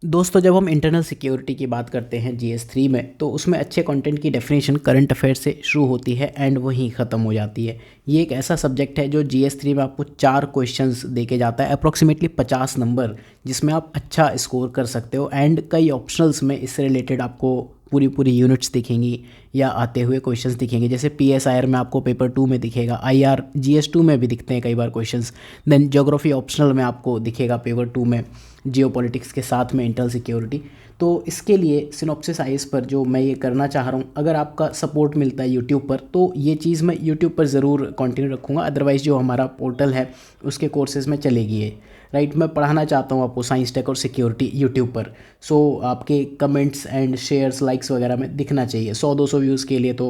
दोस्तों, जब हम इंटरनल सिक्योरिटी की बात करते हैं जीएस 3 में, तो उसमें अच्छे कंटेंट की डेफिनेशन करंट अफेयर से शुरू होती है एंड वहीं ख़त्म हो जाती है। ये एक ऐसा सब्जेक्ट है जो जीएस 3 में आपको 4 क्वेश्चंस दे के जाता है, अप्रॉक्सीमेटली 50 नंबर, जिसमें आप अच्छा स्कोर कर सकते हो। एंड कई ऑप्शनल्स में इससे रिलेटेड आपको पूरी पूरी यूनिट्स दिखेंगी या आते हुए क्वेश्चंस दिखेंगे। जैसे पीएसआईआर में आपको पेपर 2 में दिखेगा, आईआर जीएस 2 में भी दिखते हैं कई बार क्वेश्चंस। देन ज्योग्राफी ऑप्शनल में आपको दिखेगा पेपर 2 में, जियोपॉलिटिक्स के साथ में इंटरनल सिक्योरिटी। तो इसके लिए सिनॉप्सिस आईएएस पर जो मैं ये करना चाह रहा हूँ, अगर आपका सपोर्ट मिलता है यूट्यूब पर, तो ये चीज़ मैं यूट्यूब पर ज़रूर कंटिन्यू रखूँगा। अदरवाइज़ जो हमारा पोर्टल है उसके कोर्सेज़ में चलेगी ये, राइट। मैं पढ़ाना चाहता हूँ आपको साइंस टेक और सिक्योरिटी यूट्यूब पर। सो आपके कमेंट्स एंड शेयर्स लाइक्स वगैरह में दिखना चाहिए। 100-200 व्यूज़ के लिए तो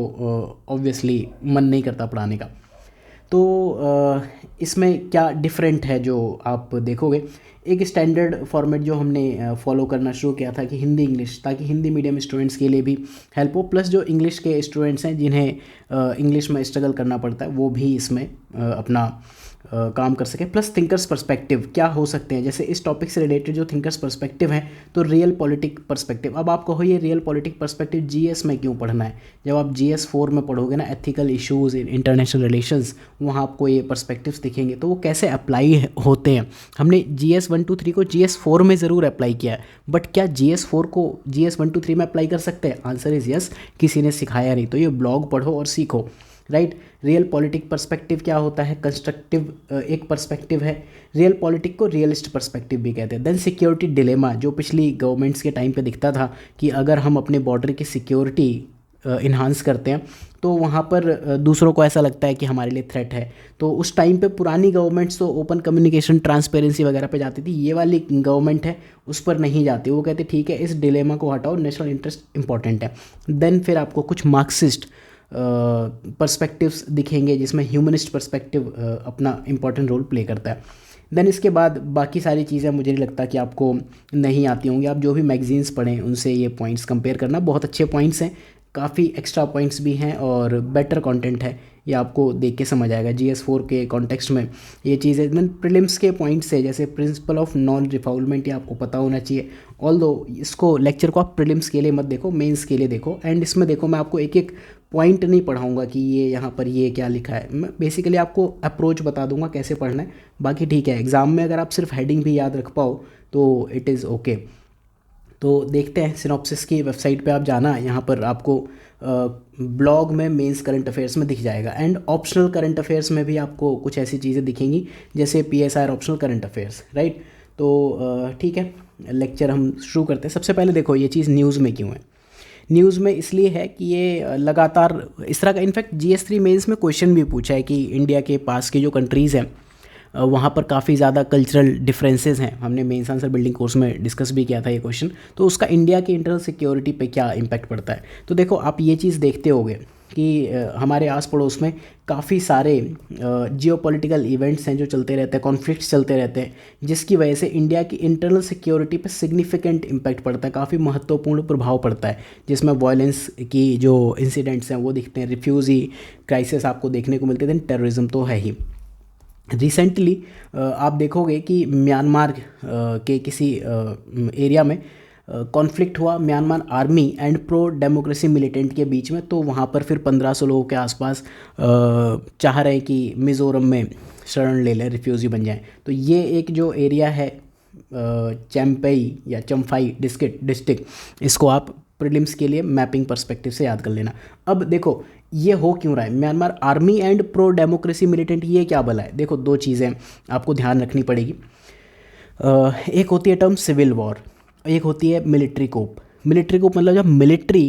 ऑब्वियसली मन नहीं करता पढ़ाने का। तो इसमें क्या डिफरेंट है जो आप देखोगे, एक स्टैंडर्ड फॉर्मेट जो हमने फॉलो करना शुरू किया था कि हिंदी इंग्लिश, ताकि हिंदी मीडियम स्टूडेंट्स के लिए भी हेल्प हो, प्लस जो इंग्लिश के स्टूडेंट्स हैं जिन्हें इंग्लिश में स्ट्रगल करना पड़ता है वो भी इसमें अपना काम कर सके। प्लस थिंकर्स पर्सपेक्टिव क्या हो सकते हैं, जैसे इस टॉपिक से रिलेटेड जो थिंकर्स पर्सपेक्टिव हैं, तो रियल पॉलिटिक पर्सपेक्टिव। अब आप कहो ये रियल पॉलिटिक पर्सपेक्टिव जीएस में क्यों पढ़ना है, जब आप जीएस 4 में पढ़ोगे ना, ethical issues in international relations, वहाँ आपको ये पर्सपेक्टिव्स दिखेंगे। तो वो कैसे अप्लाई होते हैं, हमने GS 1 2 3 को GS 4 में ज़रूर अप्लाई किया है, बट क्या GS 4 को GS 1 2 3 में अप्लाई कर सकते हैं? Answer is yes. किसी ने सिखाया नहीं, तो ये ब्लॉग पढ़ो और सीखो, राइट। रियल पॉलिटिक पर्सपेक्टिव क्या होता है? कंस्ट्रक्टिव एक पर्सपेक्टिव है। रियल पॉलिटिक को रियलिस्ट पर्सपेक्टिव भी कहते हैं। देन सिक्योरिटी डिलेमा, जो पिछली गवर्नमेंट्स के टाइम पे दिखता था कि अगर हम अपने बॉर्डर की सिक्योरिटी इन्हांस करते हैं तो वहाँ पर दूसरों को ऐसा लगता है कि हमारे लिए थ्रेट है। तो उस टाइम पे पुरानी गवर्नमेंट्स तो ओपन कम्युनिकेशन, ट्रांसपेरेंसी वगैरह पे जाती थी। ये वाली गवर्नमेंट है उस पर नहीं जाती, वो कहते ठीक है इस डिलेमा को हटाओ, नेशनल इंटरेस्ट इंपॉर्टेंट है। देन फिर आपको कुछ मार्क्सिस्ट पर्सपेक्टिव्स दिखेंगे, जिसमें ह्यूमनिस्ट पर्सपेक्टिव अपना इंपॉर्टेंट रोल प्ले करता है। देन इसके बाद बाकी सारी चीज़ें मुझे नहीं लगता कि आपको नहीं आती होंगी। आप जो भी मैगजीन्स पढ़ें उनसे ये पॉइंट्स कंपेयर करना, बहुत अच्छे पॉइंट्स हैं, काफ़ी एक्स्ट्रा पॉइंट्स भी हैं और बेटर कंटेंट है। ये आपको देख के समझ आएगा GS 4 के कॉन्टेक्स्ट में ये चीज़ें। देन प्रीलिम्स के पॉइंट्स है, जैसे प्रिंसिपल ऑफ नॉन रिफाउलमेंट, ये आपको पता होना चाहिए। ऑल्दो इसको लेक्चर को आप प्रीलिम्स के लिए मत देखो, मेंस के लिए देखो। एंड इसमें देखो, मैं आपको एक एक पॉइंट नहीं पढ़ाऊंगा कि ये यहाँ पर ये क्या लिखा है, मैं बेसिकली आपको अप्रोच बता दूंगा कैसे पढ़ना है। बाकी ठीक है, एग्ज़ाम में अगर आप सिर्फ हेडिंग भी याद रख पाओ तो इट इज़ ओके। तो देखते हैं, सिनॉप्सिस की वेबसाइट पे आप जाना, यहाँ पर आपको ब्लॉग में मेंस करंट अफेयर्स में दिख जाएगा। एंड ऑप्शनल करंट अफेयर्स में भी आपको कुछ ऐसी चीज़ें दिखेंगी जैसे PSR optional current affairs, right. तो ठीक है, लेक्चर हम शुरू करते हैं। सबसे पहले देखो, ये चीज़ न्यूज़ में क्यों है। न्यूज़ में इसलिए है कि ये लगातार इस तरह का, इनफैक्ट GS 3 मेंस में क्वेश्चन भी पूछा है कि इंडिया के पास की जो कंट्रीज़ हैं वहाँ पर काफ़ी ज़्यादा कल्चरल डिफरेंसेस हैं। हमने मेंस आंसर बिल्डिंग कोर्स में डिस्कस भी किया था ये क्वेश्चन। तो उसका इंडिया की इंटरनल सिक्योरिटी पे क्या इम्पैक्ट पड़ता है। तो देखो, आप ये चीज़ देखते होगे कि हमारे आस पड़ोस में काफ़ी सारे जियोपॉलिटिकल इवेंट्स हैं जो चलते रहते हैं, कॉन्फ्लिक्ट्स चलते रहते हैं, जिसकी वजह से इंडिया की इंटरनल सिक्योरिटी पे सिग्निफिकेंट इम्पैक्ट पड़ता है, काफ़ी महत्वपूर्ण प्रभाव पड़ता है। जिसमें वायलेंस की जो इंसिडेंट्स हैं वो दिखते हैं, रिफ्यूज़ी क्राइसिस आपको देखने को मिलते हैं, टेररिज्म तो है ही। रिसेंटली आप देखोगे कि म्यांमार के किसी एरिया में कॉन्फ्लिक्ट हुआ Myanmar army and pro democracy militant के बीच में। तो वहाँ पर फिर 1500 लोगों के आसपास चाह रहे हैं कि मिज़ोरम में शरण ले लें, रिफ्यूजी बन जाएं। तो ये एक जो एरिया है चैम्पई या चम्फाई डिस्ट्रिक्ट, इसको आप प्रीलिम्स के लिए मैपिंग पर्सपेक्टिव से याद कर लेना। अब देखो, ये हो क्यों रहा है, Myanmar army and pro democracy militant, ये क्या भला है। देखो, दो चीज़ें आपको ध्यान रखनी पड़ेगी। एक होती है टर्म सिविल वॉर, एक होती है मिलिट्री कोप। मिलिट्री कोप मतलब जब मिलिट्री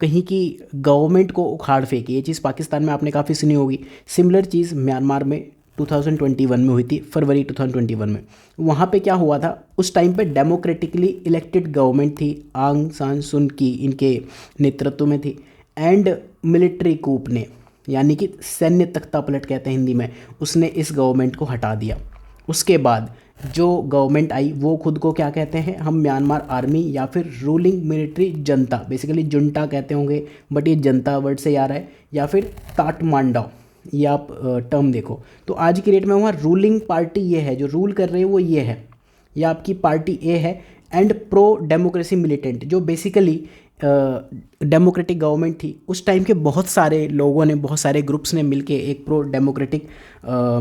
कहीं की गवर्नमेंट को उखाड़ फेंके, ये चीज़ पाकिस्तान में आपने काफ़ी सुनी होगी। सिमिलर चीज़ म्यांमार में 2021 में हुई थी, फरवरी 2021 में। वहाँ पे क्या हुआ था, उस टाइम पे डेमोक्रेटिकली इलेक्टेड गवर्नमेंट थी, आंग सान सुन की इनके नेतृत्व में थी। एंड मिलिट्री कूप ने, यानी कि सैन्य तख्ता पलट कहते हैं हिंदी में, उसने इस गवर्नमेंट को हटा दिया। उसके बाद जो गवर्नमेंट आई वो खुद को क्या कहते हैं, हम म्यांमार आर्मी या फिर रूलिंग मिलिट्री जनता, बेसिकली जुंटा कहते होंगे बट ये जनता वर्ड से आ रहा है, या फिर काठमांडू, ये आप टर्म देखो। तो आज की डेट में वहाँ रूलिंग पार्टी ये है, जो रूल कर रही है वो ये है, या आपकी पार्टी ए है एंड प्रो डेमोक्रेसी मिलिटेंट, जो बेसिकली डेमोक्रेटिक गवर्नमेंट थी उस टाइम के बहुत सारे लोगों ने, बहुत सारे ग्रुप्स ने मिलके एक प्रो डेमोक्रेटिक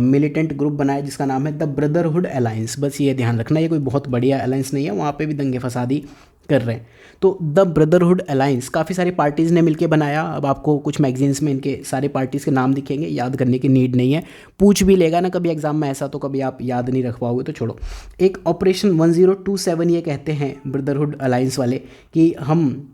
मिलिटेंट ग्रुप बनाया जिसका नाम है द ब्रदरहुड अलायंस। बस ये ध्यान रखना, ये कोई बहुत बढ़िया अलायंस नहीं है, वहाँ पे भी दंगे फसादी कर रहे हैं। तो द ब्रदरहुड अलायंस काफ़ी सारी पार्टीज़ ने मिलके बनाया। अब आपको कुछ मैगजीन्स में इनके सारे पार्टीज़ के नाम दिखेंगे, याद करने की नीड नहीं है, पूछ भी लेगा ना कभी एग्जाम में ऐसा, तो कभी आप याद नहीं रख पाओगे तो छोड़ो। एक ऑपरेशन 1027 ये कहते हैं ब्रदरहुड अलायंस वाले कि हम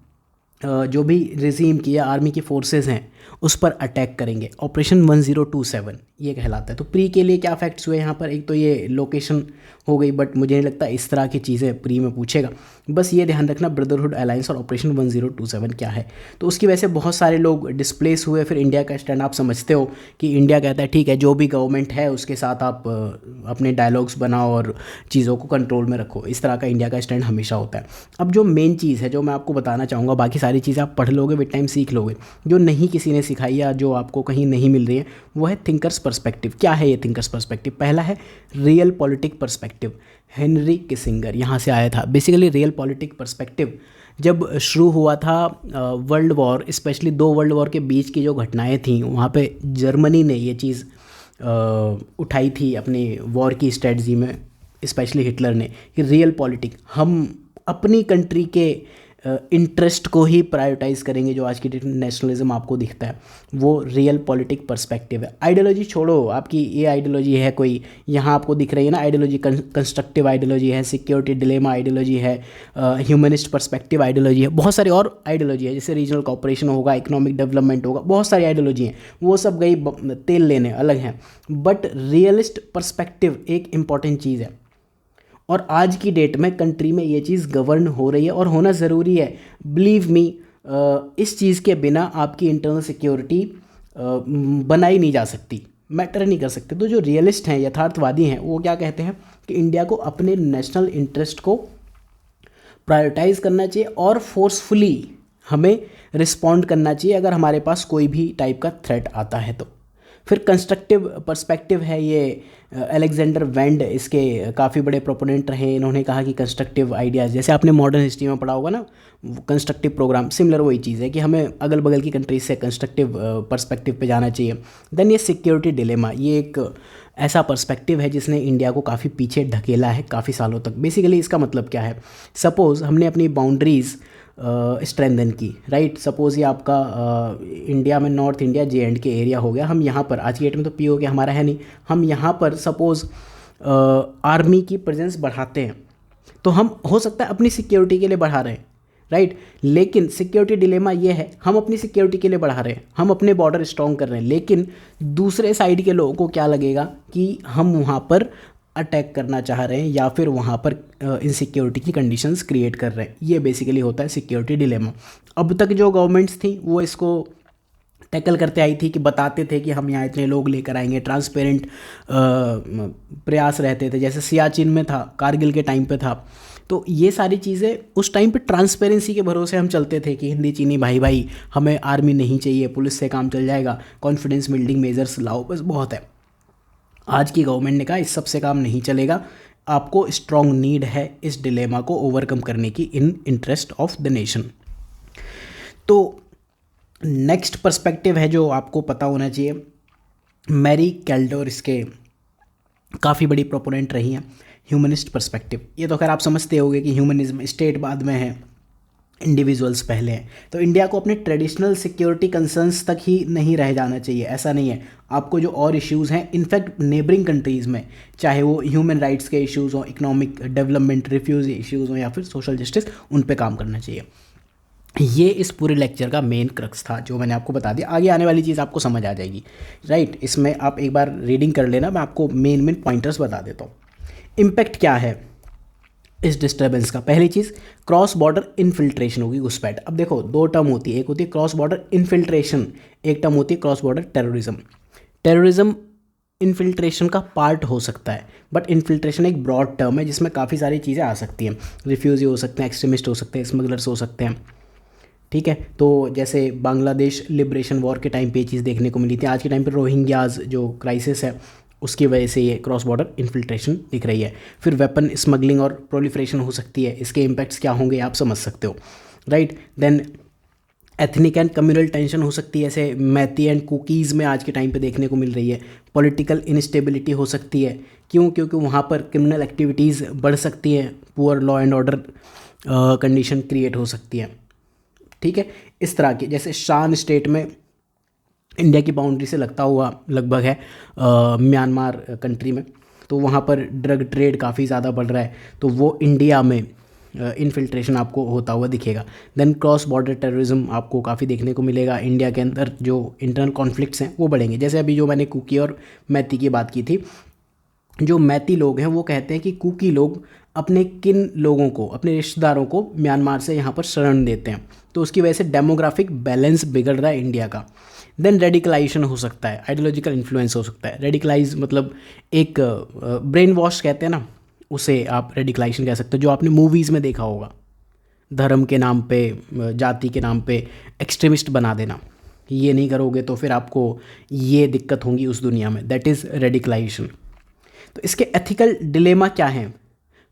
जो भी रिजीम की या आर्मी की फोर्सेस हैं उस पर अटैक करेंगे। ऑपरेशन 1027 ये कहलाता है। तो प्री के लिए क्या फैक्ट्स हुए यहाँ पर, एक तो ये लोकेशन हो गई, बट मुझे नहीं लगता इस तरह की चीज़ें प्री में पूछेगा। बस ये ध्यान रखना ब्रदरहुड अलायंस और ऑपरेशन 1027 क्या है। तो उसकी वजह से बहुत सारे लोग डिस्प्लेस हुए। फिर इंडिया का स्टैंड आप समझते हो कि इंडिया कहता है ठीक है जो भी गवर्नमेंट है उसके साथ आप अपने डायलॉग्स बनाओ और चीज़ों को कंट्रोल में रखो। इस तरह का इंडिया का स्टैंड हमेशा होता है। अब जो मेन चीज़ है जो मैं आपको बताना चाहूँगा, बाकी सारी चीज़ें आप पढ़ लोगे विद टाइम, सीख लोगे, जो नहीं किसी ने सिखाई या जो आपको कहीं नहीं मिल रही है, वो है थिंकर्स पर्सपेक्टिव। क्या है ये थिंकर्स पर्सपेक्टिव? पहला है real politic perspective. Henry Kissinger यहाँ से आया था। बेसिकली रियल पॉलिटिक पर्सपेक्टिव जब शुरू हुआ था वर्ल्ड वॉर, स्पेशली दो वर्ल्ड वॉर के बीच की जो घटनाएं थी, वहाँ पे जर्मनी ने ये चीज़ उठाई थी अपनी वॉर की स्ट्रेटजी में, स्पेशली हिटलर ने, कि रियल पॉलिटिक, हम अपनी कंट्री के इंटरेस्ट को ही प्रायोरिटाइज़ करेंगे। जो आज की डेट में नेशनलिज्म आपको दिखता है वो रियल पॉलिटिक पर्सपेक्टिव है। आइडियोलॉजी छोड़ो, आपकी ये आइडियोलॉजी है कोई यहाँ आपको दिख रही है ना, आइडियोलॉजी कंस्ट्रक्टिव आइडियोलॉजी है, सिक्योरिटी डिलेमा आइडियोलॉजी है, ह्यूमनिस्ट पर्सपेक्टिव आइडियोलॉजी है, बहुत सारी और आइडियोलॉजी है, जैसे रीजनल कॉपरेशन होगा, इकोनॉमिक डेवलपमेंट होगा, बहुत सारी आइडियोलॉजी हैं, वो सब गई तेल लेने, अलग हैं। बट रियलिस्ट पर्सपेक्टिव एक इम्पॉर्टेंट चीज़ है और आज की डेट में कंट्री में ये चीज़ गवर्न हो रही है और होना ज़रूरी है। बिलीव मी, इस चीज़ के बिना आपकी इंटरनल सिक्योरिटी बनाई नहीं जा सकती, मैटर नहीं कर सकते। तो जो रियलिस्ट हैं, यथार्थवादी हैं, वो क्या कहते हैं कि इंडिया को अपने नेशनल इंटरेस्ट को प्रायोरिटाइज़ करना चाहिए और फोर्सफुली हमें रिस्पॉन्ड करना चाहिए अगर हमारे पास कोई भी टाइप का थ्रेट आता है तो। फिर कंस्ट्रक्टिव पर्सपेक्टिव है ये, अलेक्जेंडर वेंड इसके काफ़ी बड़े प्रोपोनेंट रहे। इन्होंने कहा कि कंस्ट्रक्टिव आइडियाज़, जैसे आपने मॉडर्न हिस्ट्री में पढ़ा होगा ना, कंस्ट्रक्टिव प्रोग्राम, सिमिलर वही चीज़ है कि हमें अगल बगल की कंट्रीज से कंस्ट्रक्टिव पर्सपेक्टिव पे जाना चाहिए। देन ये सिक्योरिटी डिलेमा, ये एक ऐसा पर्सपेक्टिव है जिसने इंडिया को काफ़ी पीछे ढकेला है काफ़ी सालों तक। बेसिकली इसका मतलब क्या है, सपोज़ हमने अपनी बाउंड्रीज़ स्ट्रेंथन की, राइट। सपोज़ ये आपका इंडिया में नॉर्थ इंडिया J&K एरिया हो गया, हम यहाँ पर आज की डेट में तो POK हमारा है नहीं, हम यहाँ पर सपोज़ आर्मी की प्रेजेंस बढ़ाते हैं तो हम हो सकता है अपनी सिक्योरिटी के लिए बढ़ा रहे हैं, राइट। लेकिन सिक्योरिटी डिलेमा ये है, हम अपनी सिक्योरिटी के लिए बढ़ा रहे हैं, हम अपने बॉर्डर स्ट्रॉन्ग कर रहे हैं, लेकिन दूसरे साइड के लोगों को क्या लगेगा कि हम वहाँ पर अटैक करना चाह रहे हैं या फिर वहाँ पर इनसिक्योरिटी की कंडीशंस क्रिएट कर रहे हैं। ये बेसिकली होता है सिक्योरिटी डिलेमा। अब तक जो गवर्नमेंट्स थी वो इसको टैकल करते आई थी कि बताते थे कि हम यहाँ इतने लोग लेकर आएंगे, ट्रांसपेरेंट प्रयास रहते थे, जैसे सियाचिन में था, कारगिल के टाइम पे था। तो ये सारी चीज़ें उस टाइम पे ट्रांसपेरेंसी के भरोसे हम चलते थे कि हिंदी चीनी भाई भाई, हमें आर्मी नहीं चाहिए, पुलिस से काम चल जाएगा, कॉन्फिडेंस बिल्डिंग मेजर्स लाओ, बस बहुत है। आज की गवर्नमेंट ने कहा इस सब से काम नहीं चलेगा, आपको स्ट्रॉन्ग नीड है इस डिलेमा को ओवरकम करने की इन इंटरेस्ट ऑफ द नेशन। तो नेक्स्ट पर्सपेक्टिव है जो आपको पता होना चाहिए, मैरी कैल्डोर इसके काफ़ी बड़ी प्रोपोनेंट रही हैं, ह्यूमनिस्ट पर्सपेक्टिव। ये तो खैर आप समझते होंगे कि ह्यूमनिज्म, स्टेट बाद में है, इंडिविजुअल्स पहले हैं। तो इंडिया को अपने ट्रेडिशनल सिक्योरिटी कंसर्न्स तक ही नहीं रह जाना चाहिए, ऐसा नहीं है। आपको जो और इश्यूज़ हैं, इनफैक्ट नेबरिंग कंट्रीज़ में, चाहे वो ह्यूमन राइट्स के इश्यूज़ हों, इकोनॉमिक डेवलपमेंट, रिफ्यूजी इश्यूज़ हों या फिर सोशल जस्टिस, उन पे काम करना चाहिए। ये इस पूरे लेक्चर का मेन क्रक्स था जो मैंने आपको बता दिया। आगे आने वाली चीज़ आपको समझ आ जाएगी, राइट। इसमें आप एक बार रीडिंग कर लेना, मैं आपको मेन पॉइंटर्स बता देता हूँ। इम्पैक्ट क्या है इस डिस्टर्बेंस का? पहली चीज़, क्रॉस बॉर्डर इनफिल्ट्रेशन होगी, घुसपैठ। अब देखो दो टर्म होती है, एक होती है क्रॉस बॉर्डर इनफिल्ट्रेशन, एक टर्म होती है cross border terrorism. Terrorism infiltration का पार्ट हो सकता है, बट इनफिल्ट्रेशन एक ब्रॉड टर्म है जिसमें काफ़ी सारी चीज़ें आ सकती हैं। रिफ्यूजी हो सकते हैं, एक्सट्रीमिस्ट हो सकते हैं, स्मगलर्स हो सकते हैं, ठीक है। तो जैसे बांग्लादेश लिबरेशन वॉर के टाइम पे ये चीज़ देखने को मिली थी। आज के टाइम पे रोहिंग्याज जो क्राइसिस है उसकी वजह से ये क्रॉस बॉर्डर इन्फिल्ट्रेशन दिख रही है। फिर वेपन स्मगलिंग और प्रोलिफरेशन हो सकती है, इसके इम्पैक्ट्स क्या होंगे आप समझ सकते हो, right. Then ethnic and communal tension हो सकती है, जैसे मैती एंड कुकीज़ में आज के टाइम पे देखने को मिल रही है। पॉलिटिकल इनस्टेबिलिटी हो सकती है, क्यों? क्योंकि वहाँ पर क्रिमिनल एक्टिविटीज़ बढ़ सकती हैं, poor law and order condition create हो सकती है, ठीक है। इस तरह की, जैसे शान स्टेट में इंडिया की बाउंड्री से लगता हुआ लगभग है म्यांमार कंट्री में, तो वहाँ पर ड्रग ट्रेड काफ़ी ज़्यादा बढ़ रहा है, तो वो इंडिया में इन्फिल्ट्रेशन आपको होता हुआ दिखेगा। देन क्रॉस बॉर्डर टेररिज्म आपको काफ़ी देखने को मिलेगा। इंडिया के अंदर जो इंटरनल कॉन्फ्लिक्ट्स हैं वो बढ़ेंगे, जैसे अभी जो मैंने कुकी और मैती की बात की थी। जो मैती लोग हैं वो कहते हैं कि कुकी लोग अपने किन लोगों को, अपने रिश्तेदारों को म्यांमार से यहाँ पर शरण देते हैं, तो उसकी वजह से डेमोग्राफिक बैलेंस बिगड़ रहा है इंडिया का। देन रेडिकलाइजेशन हो सकता है, आइडियोलॉजिकल इन्फ्लुएंस हो सकता है। रेडिकलाइज मतलब एक ब्रेन वॉश कहते हैं ना, उसे आप रेडिकलाइजेशन कह सकते हो, जो आपने मूवीज़ में देखा होगा, धर्म के नाम पे, जाति के नाम पे एक्सट्रीमिस्ट बना देना, ये नहीं करोगे तो फिर आपको ये दिक्कत होंगी उस दुनिया में, दैट इज़ रेडिकलाइजेशन। तो इसके एथिकल डिलेमा क्या हैं?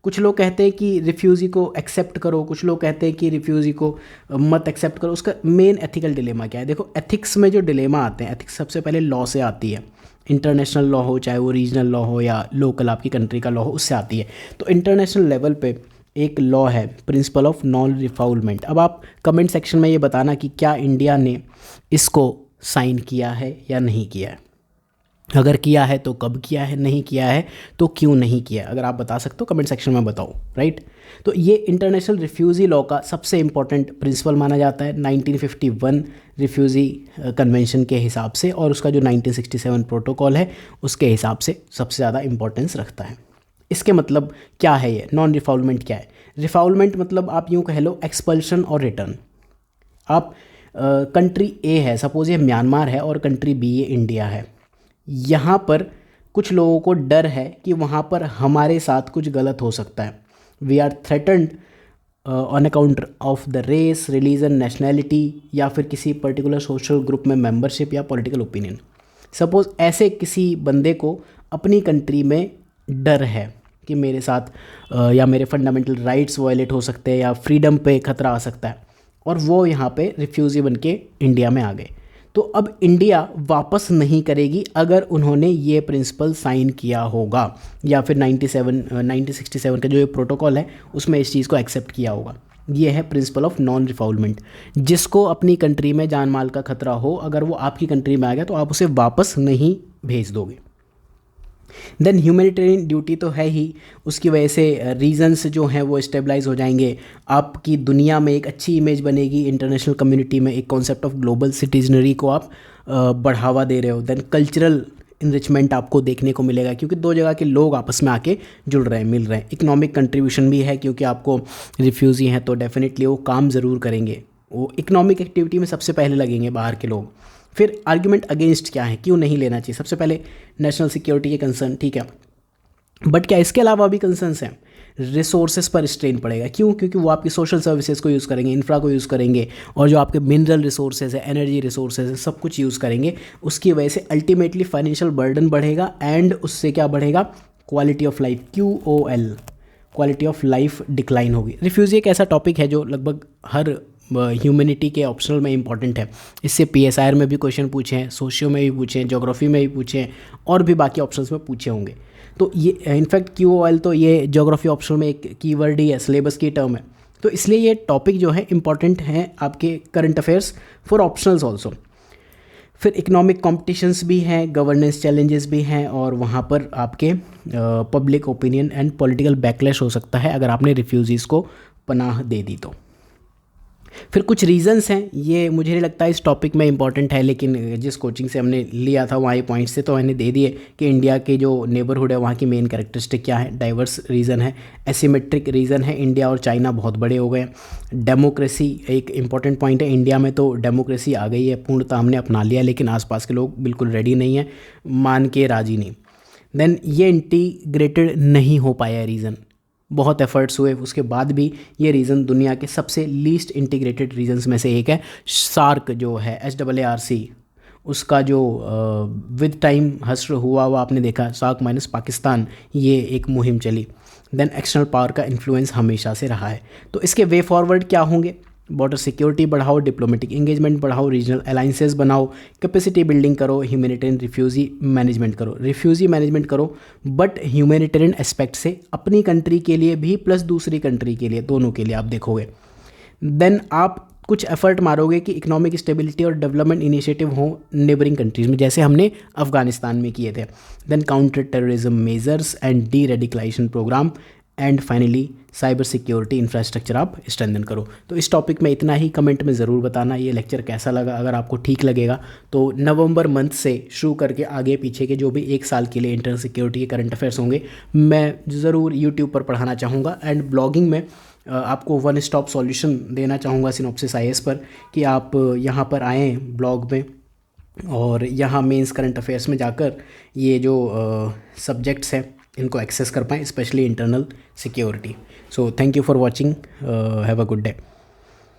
कुछ लोग कहते हैं कि रिफ्यूज़ी को एक्सेप्ट करो, कुछ लोग कहते हैं कि रिफ्यूज़ी को मत एक्सेप्ट करो। उसका मेन एथिकल डिलेमा क्या है? देखो, एथिक्स में जो डिलेमा आते हैं, एथिक्स सबसे पहले लॉ से आती है। इंटरनेशनल लॉ हो, चाहे वो रीजनल लॉ हो या लोकल आपकी कंट्री का लॉ हो, उससे आती है। तो इंटरनेशनल लेवल पे एक लॉ है, प्रिंसिपल ऑफ नॉन रिफाउलमेंट। अब आप कमेंट सेक्शन में ये बताना कि क्या इंडिया ने इसको साइन किया है या नहीं किया है। अगर किया है तो कब किया है, नहीं किया है तो क्यों नहीं किया। अगर आप बता सकते हो कमेंट सेक्शन में बताओ, राइट। तो ये इंटरनेशनल रिफ्यूज़ी लॉ का सबसे इम्पॉर्टेंट प्रिंसिपल माना जाता है 1951 रिफ्यूज़ी कन्वेंशन के हिसाब से, और उसका जो 1967 प्रोटोकॉल है उसके हिसाब से सबसे ज़्यादा इम्पोर्टेंस रखता है। इसके मतलब क्या है ये नॉन रिफाउलमेंट क्या है? रिफाउलमेंट मतलब आप यूँ कह लो एक्सपल्शन और रिटर्न। आप कंट्री ए है, सपोज़ ये म्यांमार है, और कंट्री बी ये इंडिया है। यहाँ पर कुछ लोगों को डर है कि वहाँ पर हमारे साथ कुछ गलत हो सकता है। We are threatened on account of the race, religion, nationality, या फिर किसी पर्टिकुलर सोशल ग्रुप में मेंबरशिप या पॉलिटिकल ओपिनियन। सपोज़ ऐसे किसी बंदे को अपनी कंट्री में डर है कि मेरे साथ या मेरे फंडामेंटल राइट्स वायलेट हो सकते हैं या फ्रीडम पे खतरा आ सकता है, और वो यहाँ पे रिफ्यूजी बन के इंडिया में आ गए। तो अब इंडिया वापस नहीं करेगी अगर उन्होंने ये प्रिंसिपल साइन किया होगा, या फिर 1967 का जो ये प्रोटोकॉल है उसमें इस चीज़ को एक्सेप्ट किया होगा। ये है प्रिंसिपल ऑफ नॉन रिफाउलमेंट। जिसको अपनी कंट्री में जान माल का खतरा हो, अगर वो आपकी कंट्री में आ गया तो आप उसे वापस नहीं भेज दोगे। देन ह्यूमैनिटेरियन ड्यूटी तो है ही, उसकी वजह से रीजन्स जो हैं वो स्टेबलाइज हो जाएंगे, आपकी दुनिया में एक अच्छी इमेज बनेगी, इंटरनेशनल कम्युनिटी में एक कॉन्सेप्ट ऑफ ग्लोबल सिटीजनरी को आप बढ़ावा दे रहे हो। देन कल्चरल इनरिचमेंट आपको देखने को मिलेगा, क्योंकि दो जगह के लोग आपस में आके जुड़ रहे हैं, मिल रहे हैं। इकोनॉमिक कंट्रीब्यूशन भी है, क्योंकि आपको रिफ्यूज़ी हैं तो डेफिनेटली वो काम ज़रूर करेंगे, वो इकोनॉमिक एक्टिविटी में सबसे पहले लगेंगे बाहर के लोग। फिर आर्ग्यूमेंट अगेंस्ट क्या है, क्यों नहीं लेना चाहिए? सबसे पहले नेशनल सिक्योरिटी के कंसर्न, ठीक है, बट क्या इसके अलावा भी कंसर्न्स हैं? रिसोर्सेज पर स्ट्रेन पड़ेगा, क्यों? क्योंकि वो आपकी सोशल सर्विसेज को यूज़ करेंगे, इंफ्रा को यूज़ करेंगे, और जो आपके मिनरल रिसोर्सेज है, एनर्जी रिसोर्सेज है, सब कुछ यूज़ करेंगे। उसकी वजह से अल्टीमेटली फाइनेंशियल बर्डन बढ़ेगा, एंड उससे क्या बढ़ेगा? Quality of life, QOL, quality of life decline होगी। रिफ्यूजी एक ऐसा टॉपिक है जो लगभग हर ह्यूमैनिटी के ऑप्शनल में इंपॉर्टेंट है। इससे PSIR में भी क्वेश्चन पूछे हैं, सोशियो में भी पूछे हैं, ज्योग्राफी में भी पूछे हैं, और भी बाकी ऑप्शंस में पूछे होंगे। तो ये इनफैक्ट QOL तो ये ज्योग्राफी ऑप्शनल में एक कीवर्ड ही है, सिलेबस की टर्म है। तो इसलिए ये टॉपिक जो है इंपॉर्टेंट है आपके current affairs for optionals also. फिर इकोनॉमिक कॉम्पिटिशन्स भी हैं, गवर्नेंस चैलेंजेस भी हैं, और वहाँ पर आपके public opinion and political backlash हो सकता है अगर आपने रिफ्यूजीज़ को पनाह दे दी तो। फिर कुछ रीजंस हैं, ये मुझे नहीं लगता इस टॉपिक में इंपॉर्टेंट है, लेकिन जिस कोचिंग से हमने लिया था वहाँ ये पॉइंट्स से तो मैंने दे दिए कि इंडिया के जो नेबरहुड है वहाँ की मेन कैरेक्टरिस्टिक क्या है। डाइवर्स रीजन है, एसिमेट्रिक रीजन है, इंडिया और चाइना बहुत बड़े हो गए। डेमोक्रेसी एक इंपॉर्टेंट पॉइंट है, इंडिया में तो डेमोक्रेसी आ गई है, पूर्णतः हमने अपना लिया, लेकिन आसपास के लोग बिल्कुल रेडी नहीं है, मान के राजी नहीं। देन ये इंटीग्रेटेड नहीं हो पाया रीज़न, बहुत एफर्ट्स हुए उसके बाद भी ये रीज़न दुनिया के सबसे लीस्ट इंटीग्रेटेड रीजन्स में से एक है। सार्क जो है SAARC, उसका जो विद टाइम हश्र हुआ वो आपने देखा, सार्क माइनस पाकिस्तान, ये एक मुहिम चली। देन एक्सटर्नल पावर का इन्फ्लुएंस हमेशा से रहा है। तो इसके वे फॉरवर्ड क्या होंगे? बॉर्डर सिक्योरिटी बढ़ाओ, डिप्लोमेटिक एंगेजमेंट बढ़ाओ, रीजनल अलाइंसेस बनाओ, कैपेसिटी बिल्डिंग करो, ह्यूमैनिटेरियन रिफ्यूजी मैनेजमेंट करो, बट ह्यूमैनिटेरियन एस्पेक्ट से अपनी कंट्री के लिए भी प्लस दूसरी कंट्री के लिए, दोनों के लिए आप देखोगे। देन आप कुछ एफर्ट मारोगे कि इकोनॉमिक स्टेबिलिटी और डेवलपमेंट इनिशिएटिव हो नेबरिंग कंट्रीज़ में, जैसे हमने अफगानिस्तान में किए थे। Then counter terrorism measures and deradicalisation programme, and finally cyber security infrastructure आप स्ट्रेंथन करो। तो इस टॉपिक में इतना ही, कमेंट में ज़रूर बताना ये लेक्चर कैसा लगा। अगर आपको ठीक लगेगा तो नवंबर मंथ से शुरू करके आगे पीछे के जो भी एक साल के लिए इंटरनल सिक्योरिटी के करंट अफेयर्स होंगे मैं ज़रूर यूट्यूब पर पढ़ाना चाहूँगा। एंड ब्लॉगिंग में आपको वन स्टॉप सॉल्यूशन देना चाहूँगा सिनॉप्सिस IAS पर, कि आप यहाँ पर आएँ ब्लॉग में और यहाँ मेंस करंट अफेयर्स में जाकर ये जो सब्जेक्ट्स हैं इनको एक्सेस कर पाएँ, specially internal security. So thank you for watching, have a good day.